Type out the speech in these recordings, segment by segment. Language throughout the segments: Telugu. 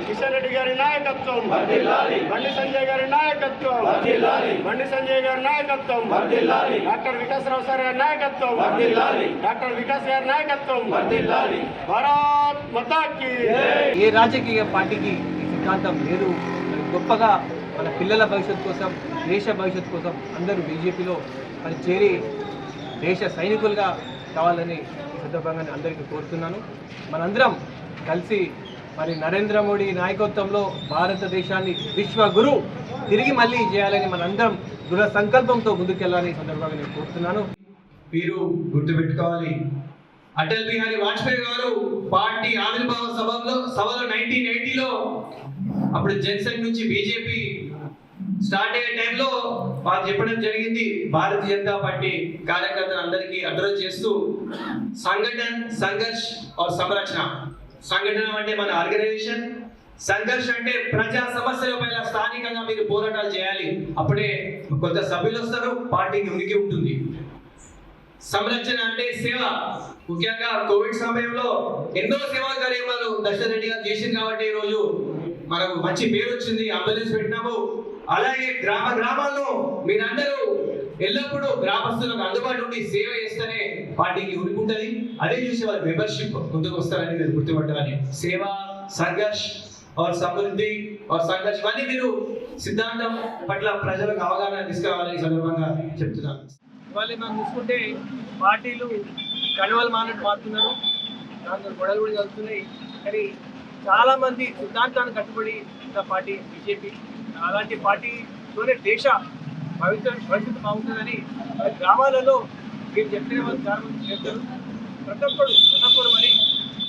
కిషన్ రెడ్డి గారి నాయకత్వం, బండి సంజయ్ గారి నాయకత్వం, బండి సంజయ్ గారి నాయకత్వం, డాక్టర్ వికాస్ రావు సార్ గారి నాయకత్వం, డాక్టర్ వికాస్ గారి నాయకత్వం, భారత్ మాతా కీ. ఏ రాజకీయ పార్టీకి ఈ సిద్ధాంతం లేదు. గొప్పగా మన పిల్లల భవిష్యత్తు కోసం, దేశ భవిష్యత్తు కోసం అందరూ బీజేపీలో మరి చేరి దేశ సైనికులుగా కావాలని ఈ సందర్భంగా అందరికీ కోరుతున్నాను. మనందరం కలిసి మరి నరేంద్ర మోడీ నాయకత్వంలో భారతదేశాన్ని విశ్వగురు తిరిగి మళ్ళీ చేయాలని మనందరం దృఢ సంకల్పంతో ముందుకెళ్లాలని ఈ సందర్భంగా నేను కోరుతున్నాను. మీరు గుర్తుపెట్టుకోవాలి, అటల్ బిహారీ వాజ్పేయి గారు పార్టీ ఆవిర్భావ సభలో 1980లో అప్పుడు జనసంఘ్ నుంచి బీజేపీ స్టార్ట్ అయ్యే టైంలో వారు చెప్పడం జరిగింది. భారతీయ జనతా పార్టీ కార్యకర్తలు అందరికీ అడ్రస్ చేస్తూ సంఘటన, సంఘర్ష్ और సంరక్షణ. సంఘటన అంటే మన ఆర్గనైజేషన్, సంఘర్ష్ అంటే ప్రజా సమస్యలపై స్థానికంగా మీరు పోరాటాలు చేయాలి. అప్పుడే కొంత సభ్యులు వస్తారు, పార్టీకి ఉనికి ఉంటుంది. సంరక్షణ అంటే సేవ. ముఖ్యంగా కోవిడ్ సమయంలో ఎన్నో సేవా కార్యక్రమాలు దశరథ్ రెడ్డి గారు చేసింది కాబట్టి ఈ రోజు మనకు మంచి పేరు వచ్చింది. అంబులెన్స్ పెట్టినాము. అలాగే గ్రామాల్లో మీరందరూ ఎల్లప్పుడూ గ్రామస్తులకు అందుబాటు ఉండి సేవ చేస్తేనే పార్టీకి ఉనికుంటది. అదే చూసి వారి మెంబర్షిప్ ముందుకు వస్తారని మీరు గుర్తుపట్టాలని. సేవ, సంఘర్ష్ और సమృద్ధి और సంఘర్ష్ ఇవన్నీ మీరు సిద్ధాంతం పట్ల ప్రజలకు అవగాహన తీసుకురావాలని సందర్భంగా చెప్తున్నాను. ఇవాళ మనం చూసుకుంటే పార్టీలు కనువలు మారుతున్నారు, దాంతో గొడవలు కూడా జరుగుతున్నాయి. కానీ చాలా మంది సిద్ధాంతాన్ని కట్టుబడి ఉన్న పార్టీ బీజేపీ. అలాంటి పార్టీతోనే దేశ భవిష్యత్తు బాగుంటుందని గ్రామాలలో మీరు చెప్పిన వాళ్ళు చాలా మంది చేస్తారు. ప్రతి ఒక్కరు మరి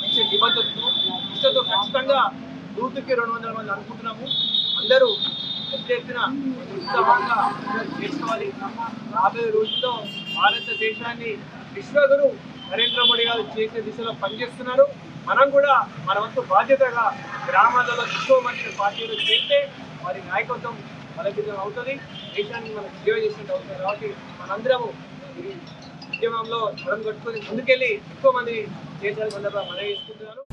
మంచి నిబద్ధతతో ఇష్టతో ఖచ్చితంగా 100కి 200 మంది అనుకుంటున్నాము. అందరూ పెద్ద ఎత్తున ఉత్సాహంగా చేసుకోవాలి. రాబోయే రోజుల్లో భారతదేశాన్ని విశ్వగురు నరేంద్ర మోడీ గారు చేసే దిశలో పనిచేస్తున్నారు. మనం కూడా మన వంతు బాధ్యతగా గ్రామాలలో ఎక్కువ మంది పార్టీలు చేస్తే వారి నాయకత్వం బలపీతం అవుతుంది, దేశాన్ని మనం సేవ చేసినట్టు అవుతుంది. కాబట్టి మనందరము ఈ ఉద్యమంలో మనం కట్టుకొని ముందుకెళ్ళి ఎక్కువ మంది చేయాలని మనం చేసుకుంటున్నాను.